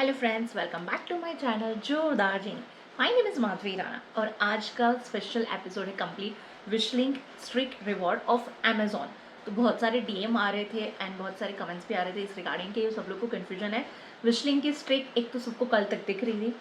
Hello friends, welcome back to my channel Jordaar ji. My name is Madhavi Rana और आज का special episode है complete wishlist streak reward of Amazon. तो बहुत सारे डीएम आ रहे थे एंड बहुत सारे कमेंट्स भी आ रहे थे इस रिगार्डिंग के। सब लोग को कन्फ्यूजन है। विशलिंक की स्ट्रिक एक तो सबको कल तक दिख रही थी,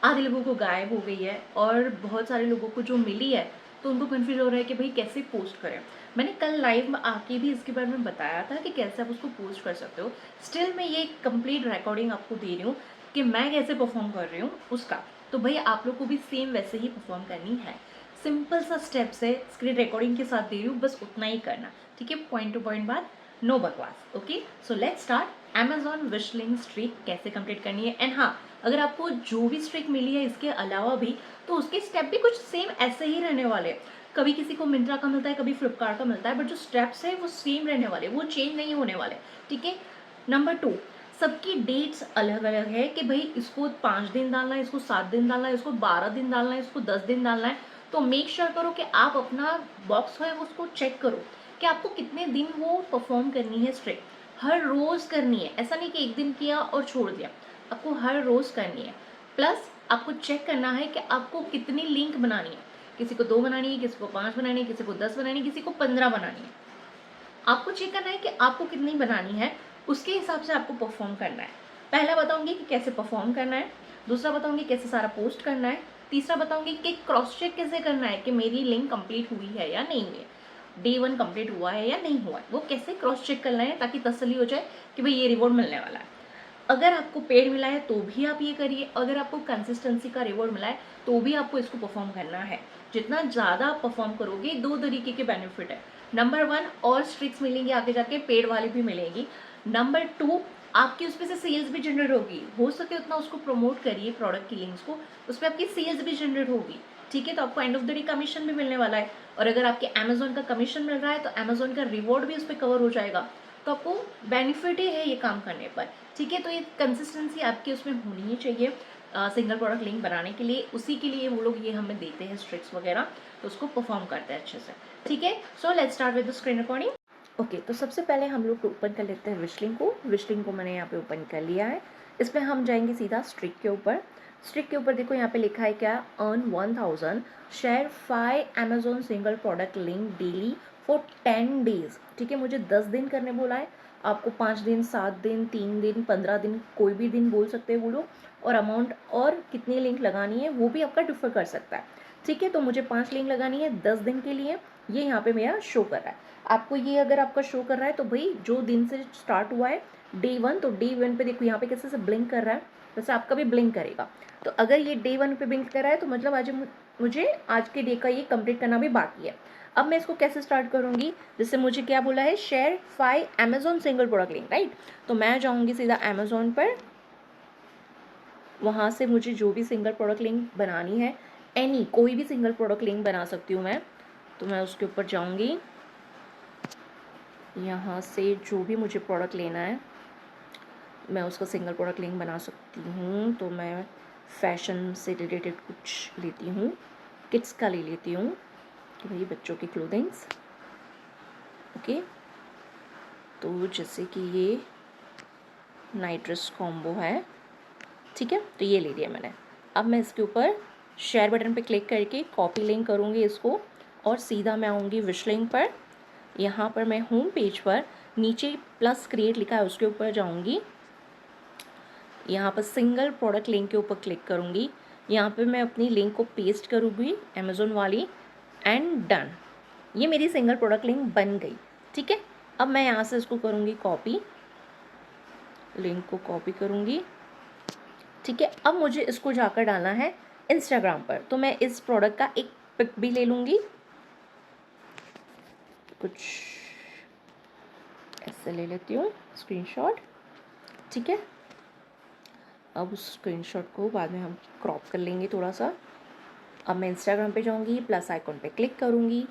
आधे लोगों को गायब हो गई है और बहुत सारे लोगों को जो मिली है तो उनको कन्फ्यूज हो रहा है कि भाई कैसे पोस्ट करें। मैंने कल लाइव में आके भी इसके बारे में बताया था कि कैसे आप उसको पोस्ट कर सकते हो। स्टिल मैं ये कंप्लीट रिकॉर्डिंग आपको दे रही हूँ कि मैं कैसे परफॉर्म कर रही हूँ उसका। तो भाई आप लोग को भी सेम वैसे ही परफॉर्म करनी है। सिंपल सा स्टेप्स है, स्क्रीन रिकॉर्डिंग के साथ दे रही हूँ, बस उतना ही करना, ठीक है। पॉइंट टू पॉइंट बात, नो बकवास। Okay, so let's start. Amazon wishlist streak कैसे कंप्लीट करनी है। एंड हाँ, अगर आपको जो भी स्ट्रीक मिली है इसके अलावा भी, तो उसके स्टेप भी कुछ सेम ऐसे ही रहने वाले हैं। कभी किसी को मिंत्रा का मिलता है, कभी फ्लिपकार्ट का मिलता है, बट जो स्टेप्स है वो सेम रहने वाले, वो चेंज नहीं होने वाले, ठीक है। नंबर 2, सबकी डेट्स अलग अलग है कि भाई इसको 5 दिन डालना है, इसको 7 दिन डालना है, इसको 12 दिन डालना है, इसको 10 दिन डालना है। तो मेक श्योर करो कि आप अपना बॉक्स है उसको चेक करो कि आपको कितने दिन वो परफॉर्म करनी है स्ट्रिक। हर रोज करनी है, ऐसा नहीं कि एक दिन किया और छोड़ दिया, आपको हर रोज करनी है। प्लस आपको चेक करना है कि आपको कितनी लिंक बनानी है। किसी को 2 बनानी है, किसी को 5 बनानी है, किसी को 10 बनानी है, किसी को 15 बनानी है। आपको चेक करना है कि आपको कितनी बनानी है, उसके हिसाब से आपको परफॉर्म करना है। पहला बताऊंगी कि कैसे परफॉर्म करना है, दूसरा बताऊंगी कैसे सारा पोस्ट करना है, तीसरा बताऊंगी कि क्रॉस चेक कैसे करना है कि मेरी लिंक कंप्लीट हुई है या नहीं हुई है, डे 1 कंप्लीट हुआ है या नहीं हुआ है, वो कैसे क्रॉस चेक करना है ताकि तसल्ली हो जाए कि भाई ये रिवॉर्ड मिलने वाला है। अगर आपको पेड मिला है तो भी आप ये करिए, अगर आपको कंसिस्टेंसी का रिवॉर्ड मिला है तो भी आपको इसको परफॉर्म करना है। जितना ज़्यादा आप परफॉर्म करोगे, 2 तरीके के बेनिफिट है। नंबर 1, और स्ट्रिक्स मिलेंगी आगे जाके, पेड वाली भी मिलेंगी। नंबर 2, आपकी उस पर से सेल्स भी जनरेट होगी, हो सके उतना उसको प्रमोट करिए, प्रोडक्ट की लिंक्स को, उस पर आपकी सेल्स भी जनरेट होगी, ठीक है। तो आपको end of the day commission भी मिलने वाला है, और अगर आपके अमेजोन का कमीशन मिल रहा है तो अमेजोन का रिवॉर्ड भी उस पर कवर हो जाएगा। तो आपको बेनिफिट ही है ये काम करने पर, ठीक है। तो ये कंसिस्टेंसी आपकी उसमें होनी ही चाहिए सिंगल प्रोडक्ट लिंक बनाने के लिए। उसी के लिए वो लोग ये हमें देते हैं स्ट्रिक्स वगैरह, तो उसको परफॉर्म करते हैं अच्छे से, ठीक है। सो let's start with the screen recording. Okay, तो सबसे पहले हम लोग ओपन कर लेते हैं विशलिंग को। विशलिंग को मैंने यहाँ पे ओपन कर लिया है। इसमें हम जाएंगे सीधा स्ट्रिक के ऊपर। स्ट्रिक के ऊपर देखो यहाँ पे लिखा है क्या, earn 1000, share 5 Amazon single product link daily for 10 days, ठीक है। मुझे 10 दिन करने बोला है, आपको 5 दिन, 7 दिन, 3 दिन, 15 दिन, कोई भी दिन बोल सकते हैं वो लोग। और अमाउंट और कितनी लिंक लगानी है वो भी आपका डिफर कर सकता है, ठीक है। तो मुझे 5 लिंक लगानी है 10 दिन के लिए, ये यहाँ पे मेरा शो कर रहा है। आपको ये अगर आपका शो कर रहा है तो भाई जो दिन से स्टार्ट हुआ है डे 1, तो डे 1 पे देखो यहाँ पे कैसे से ब्लिंक कर रहा है, वैसे आपका भी ब्लिंक करेगा। तो अगर ये डे 1 पे ब्लिंक कर रहा है तो मतलब आज मुझे आज के डे का ये कंप्लीट करना भी बाकी है। अब मैं इसको कैसे स्टार्ट करूँगी, जैसे मुझे क्या बोला है, share 5 Amazon single product link, right. तो मैं जाऊँगी सीधा अमेजोन पर, वहाँ से मुझे जो भी सिंगल प्रोडक्ट लिंक बनानी है, एनी कोई भी सिंगल प्रोडक्ट लिंक बना सकती हूँ मैं, तो मैं उसके ऊपर जाऊँगी। यहाँ से जो भी मुझे प्रोडक्ट लेना है मैं उसका सिंगल प्रोडक्ट लिंक बना सकती हूँ। तो मैं फैशन से रिलेटेड कुछ लेती हूँ, किड्स का ले लेती हूँ कि भाई बच्चों की क्लोथिंग्स, ओके। तो जैसे कि ये नाइट ड्रेस कॉम्बो है, ठीक है, तो ये ले लिया मैंने। अब मैं इसके ऊपर शेयर बटन पे क्लिक करके कॉपी लिंक करूँगी इसको, और सीधा मैं आऊँगी विश लिंक पर। यहाँ पर मैं होम पेज पर नीचे प्लस क्रिएट लिखा है उसके ऊपर जाऊँगी, यहाँ पर सिंगल प्रोडक्ट लिंक के ऊपर क्लिक करूँगी। यहाँ पे मैं अपनी लिंक को पेस्ट करूँगी अमेज़ोन वाली, एंड डन। ये मेरी सिंगल प्रोडक्ट लिंक बन गई, ठीक है। अब मैं यहाँ से इसको करूँगी कॉपी, लिंक को कॉपी करूँगी, ठीक है। अब मुझे इसको जाकर डालना है इंस्टाग्राम पर, तो मैं इस प्रोडक्ट का एक पिक भी ले लूँगी, कुछ ऐसे ले लेती हूँ स्क्रीनशॉट, ठीक है। अब उस स्क्रीनशॉट को बाद में हम क्रॉप कर लेंगे थोड़ा सा। अब मैं इंस्टाग्राम पे जाऊँगी, प्लस आइकॉन पे क्लिक करूँगी,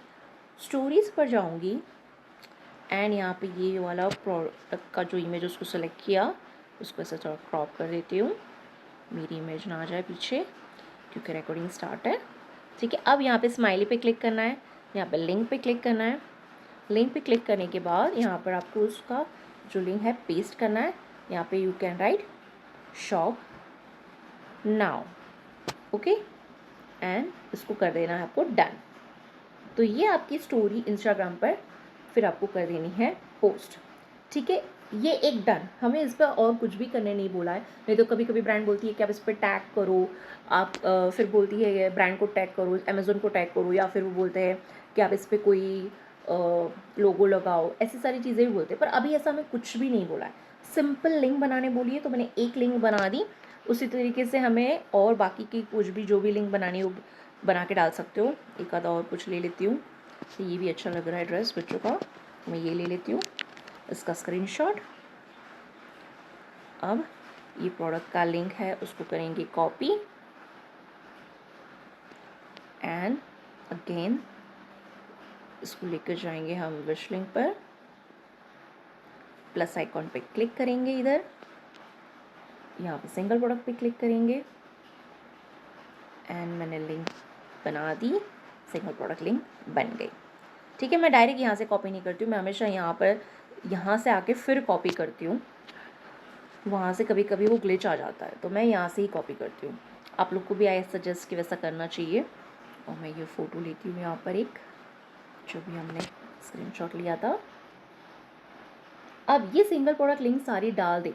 स्टोरीज़ पर जाऊँगी, एंड यहाँ पे ये वाला प्रोडक्ट का जो इमेज उसको सेलेक्ट किया, उसको ऐसे थोड़ा क्रॉप कर देती हूँ, मेरी इमेज ना आ जाए पीछे क्योंकि रिकॉर्डिंग स्टार्ट है, ठीक है। अब यहाँ पे स्माइली पे क्लिक करना है, यहाँ पे लिंक पे क्लिक करना है। लिंक पे क्लिक करने के बाद यहाँ पर आपको उसका जो लिंक है पेस्ट करना है। यहाँ पे you can write shop now, okay, and इसको कर देना है आपको डन। तो ये आपकी स्टोरी इंस्टाग्राम पर फिर आपको कर देनी है पोस्ट, ठीक है। ये एक डन, हमें इस पर और कुछ भी करने नहीं बोला है। नहीं तो कभी कभी ब्रांड बोलती है कि आप इस पर टैग करो, आप फिर बोलती है ब्रांड को टैग करो, अमेज़ोन को टैग करो, या फिर वो बोलते हैं कि आप इस पर कोई लोगो लगाओ, ऐसी सारी चीज़ें भी बोलते हैं। पर अभी ऐसा हमें कुछ भी नहीं बोला है, सिंपल लिंक बनाने बोलिए तो मैंने एक लिंक बना दी। उसी तरीके से हमें और बाकी की कुछ भी जो भी लिंक बनानी हो बना के डाल सकते हो। एक आधा और कुछ ले लेती हूँ, तो ये भी अच्छा लग रहा है ड्रेस बच्चों का, मैं ये ले लेती हूँ, इसका स्क्रीनशॉट। अब ये प्रोडक्ट का लिंक है, उसको करेंगे कॉपी एंड अगेन इसको लेकर जाएंगे हम विश लिंक पर, प्लस आइकॉन पे क्लिक करेंगे, इधर यहाँ पे सिंगल प्रोडक्ट पे क्लिक करेंगे एंड मैंने लिंक बना दी, सिंगल प्रोडक्ट लिंक बन गई, ठीक है। मैं डायरेक्ट यहाँ से कॉपी नहीं करती हूँ, मैं हमेशा यहाँ से आके फिर कॉपी करती हूँ, वहाँ से कभी कभी वो ग्लिच आ जाता है, तो मैं यहाँ से ही कॉपी करती हूँ। आप लोग को भी आई सजेस्ट कि वैसा करना चाहिए। और मैं ये फ़ोटो लेती हूँ यहाँ पर एक, जो भी हमने स्क्रीनशॉट लिया था। अब ये सिंगल प्रोडक्ट लिंक सारी डाल दें,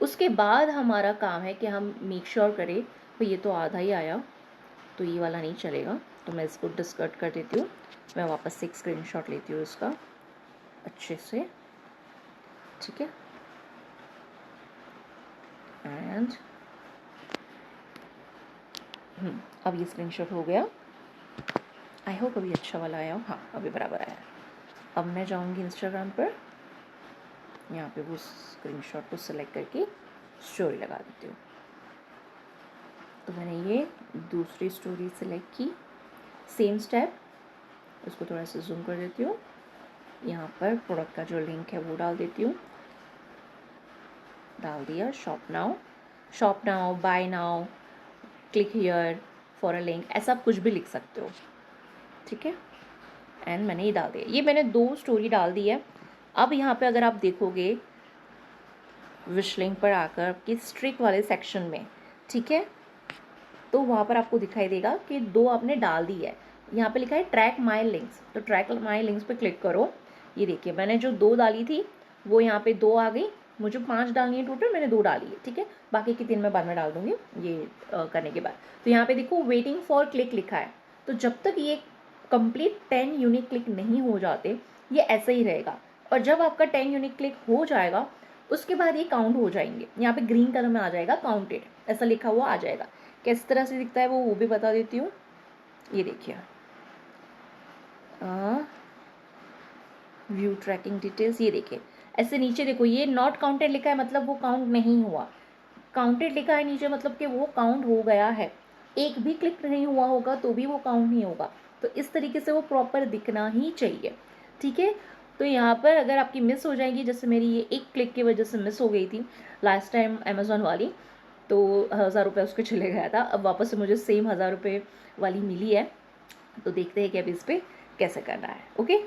उसके बाद हमारा काम है कि हम मेक श्योर करें तो ये तो आधा ही आया, तो ये वाला नहीं चलेगा, तो मैं इसको डिस्कट कर देती हूँ। मैं वापस से एक स्क्रीनशॉट लेती हूँ इसका अच्छे से, ठीक है। एंड अब ये स्क्रीनशॉट हो गया, आई होप अभी अच्छा वाला आया हो, हाँ अभी बराबर आया। अब मैं जाऊँगी इंस्टाग्राम पर, यहाँ पे वो स्क्रीनशॉट को सिलेक्ट करके स्टोरी लगा देती हूँ। तो मैंने ये दूसरी स्टोरी सिलेक्ट की, सेम स्टेप, उसको थोड़ा सा जूम कर देती हूँ, यहाँ पर प्रोडक्ट का जो लिंक है वो डाल देती हूँ, डाल दिया, shop now, buy now, click here for a link, ऐसा आप कुछ भी लिख सकते हो, ठीक है। एंड मैंने ये डाल दिया, ये मैंने 2 स्टोरी डाल दी है। अब यहाँ पे अगर आप देखोगे विश लिंक पर आकर आपकी स्ट्रिक वाले सेक्शन में, ठीक है, तो वहाँ पर आपको दिखाई देगा कि 2 आपने डाल दी है। यहाँ पे लिखा है ट्रैक माई लिंक्स, तो ट्रैक माई लिंक्स पे क्लिक करो। ये देखिए मैंने जो 2 डाली थी वो यहाँ पे 2 आ गई, मुझे 5 डालनी है टोटल, मैंने 2 डाली है, ठीक है। बाकी की 3 मैं बाद में डाल दूँगी ये करने के बाद। तो यहाँ पे देखो वेटिंग फॉर क्लिक लिखा है, तो जब तक ये कंप्लीट 10 यूनिक क्लिक नहीं हो जाते ये ऐसे ही रहेगा। और जब आपका 10 यूनिक क्लिक हो जाएगा उसके बाद ये काउंट हो जाएंगे, यहाँ पे ग्रीन कलर में आ जाएगा काउंटेड, ऐसा लिखा हुआ आ जाएगा। किस तरह से दिखता है वो भी बता देती हूँ। ये देखिए व्यू ट्रैकिंग डिटेल्स, ये देखिए ऐसे नीचे देखो ये नॉट काउंटेड लिखा है, मतलब वो काउंट नहीं हुआ। काउंटेड लिखा है नीचे मतलब कि वो काउंट हो गया है, एक भी क्लिक नहीं हुआ होगा तो भी वो काउंट नहीं होगा। तो इस तरीके से वो प्रॉपर दिखना ही चाहिए, ठीक है। तो यहाँ पर अगर आपकी मिस हो जाएगी, जैसे मेरी ये एक क्लिक की वजह से मिस हो गई थी लास्ट टाइम अमेज़ॉन वाली, तो 1000 रुपये उसके चले गया था, अब वापस से मुझे सेम 1000 रुपये वाली मिली है। तो देखते हैं कि अब इस पर कैसे करना है, ओके।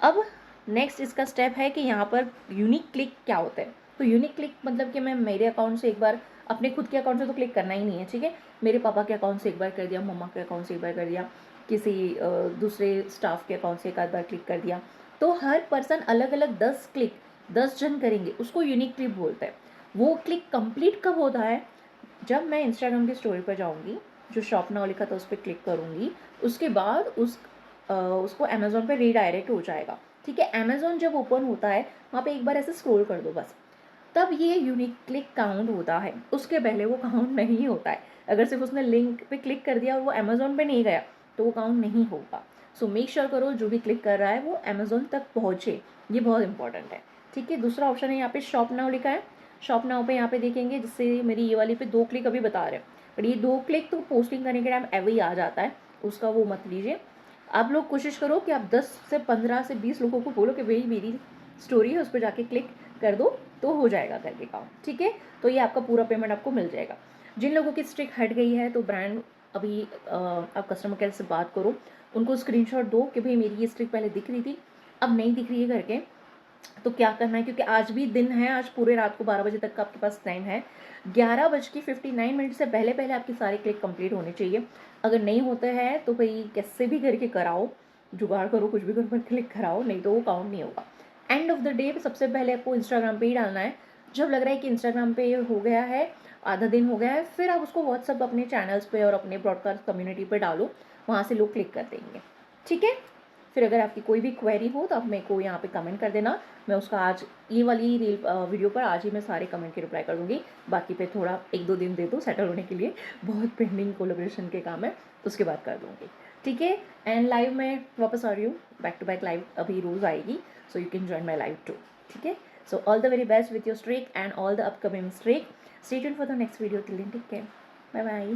अब नेक्स्ट इसका स्टेप है कि यहाँ पर यूनिक क्लिक क्या होता है। तो यूनिक क्लिक मतलब कि मैं मेरे अकाउंट से एक बार, अपने खुद के अकाउंट से तो क्लिक करना ही नहीं है, ठीक है। मेरे पापा के अकाउंट से एक बार कर दिया, मम्मा के अकाउंट से एक बार कर दिया, किसी दूसरे स्टाफ के अकाउंट से एक आध बार क्लिक कर दिया, तो हर पर्सन अलग अलग 10 क्लिक 10 जन करेंगे, उसको यूनिक क्लिक बोलते हैं। वो क्लिक कंप्लीट कब होता है, जब मैं इंस्टाग्राम की स्टोरी पर जाऊँगी, जो शॉप नाउ लिखा था उस पर क्लिक करूँगी, उसके बाद उसको अमेज़ॉन पे रीडायरेक्ट हो जाएगा, ठीक है। अमेज़ॉन जब ओपन होता है वहाँ पे एक बार ऐसे स्क्रॉल कर दो बस, तब ये यूनिक क्लिक काउंट होता है, उसके पहले वो काउंट नहीं होता है। अगर सिर्फ उसने लिंक पे क्लिक कर दिया और वो अमेज़ॉन पे नहीं गया तो वो काउंट नहीं होगा। सो मेक श्योर करो जो भी क्लिक कर रहा है वो अमेज़ॉन तक पहुँचे, ये बहुत इंपॉर्टेंट है, ठीक है। दूसरा ऑप्शन है यहाँ पे शॉप नाउ लिखा है, शॉप नाउ पे यहाँ पे देखेंगे, जिससे मेरी ये वाली पे 2 क्लिक अभी बता रहे हैं, बट ये 2 क्लिक तो पोस्टिंग करने के टाइम एवरी आ जाता है, उसका वो मत लीजिए। आप लोग कोशिश करो कि आप 10 से 15 से 20 लोगों को बोलो कि भाई मेरी स्टोरी है उस पर जाके क्लिक कर दो, तो हो जाएगा करके काम, ठीक है। तो ये आपका पूरा पेमेंट आपको मिल जाएगा। जिन लोगों की स्ट्रिक हट गई है तो ब्रांड अभी आप कस्टमर केयर से बात करो, उनको स्क्रीनशॉट दो कि भाई मेरी ये स्ट्रिक पहले दिख रही थी अब नहीं दिख रही है करके, तो क्या करना है, क्योंकि आज भी दिन है, आज पूरे रात को 12 बजे तक का आपके पास टाइम है। 11:59 से पहले पहले आपकी सारी क्लिक कंप्लीट होने चाहिए। अगर नहीं होते हैं तो भाई कैसे भी करके कराओ, जुगाड़ करो, कुछ भी करो पर क्लिक कराओ, नहीं तो वो काउंट नहीं होगा। एंड ऑफ द डे सबसे पहले आपको इंस्टाग्राम पे ही डालना है। जब लग रहा है कि इंस्टाग्राम पे हो गया है, आधा दिन हो गया है, फिर आप उसको व्हाट्सअप अपने चैनल्स पे और अपने ब्रॉडकास्ट कम्युनिटी पे डालो, वहाँ से लोग क्लिक कर देंगे। ठीक है। फिर अगर आपकी कोई भी क्वेरी हो तो आप मेरे को यहाँ पे कमेंट कर देना, मैं उसका आज ये वाली वीडियो पर आज ही मैं सारे कमेंट की रिप्लाई कर दूँगी। बाकी पे थोड़ा 1-2 दिन दे दो सेटल होने के लिए, बहुत पेंडिंग कोलैबोरेशन के काम है, उसके बाद कर दूँगी। ठीक है। एंड लाइव में वापस आ रही हूँ, बैक टू बैक लाइव अभी रोज़ आएगी, so you can join my live too. ठीक है। So all the very best with your streak and all the upcoming streak. Stay tuned for the next video. Till then take care, bye bye.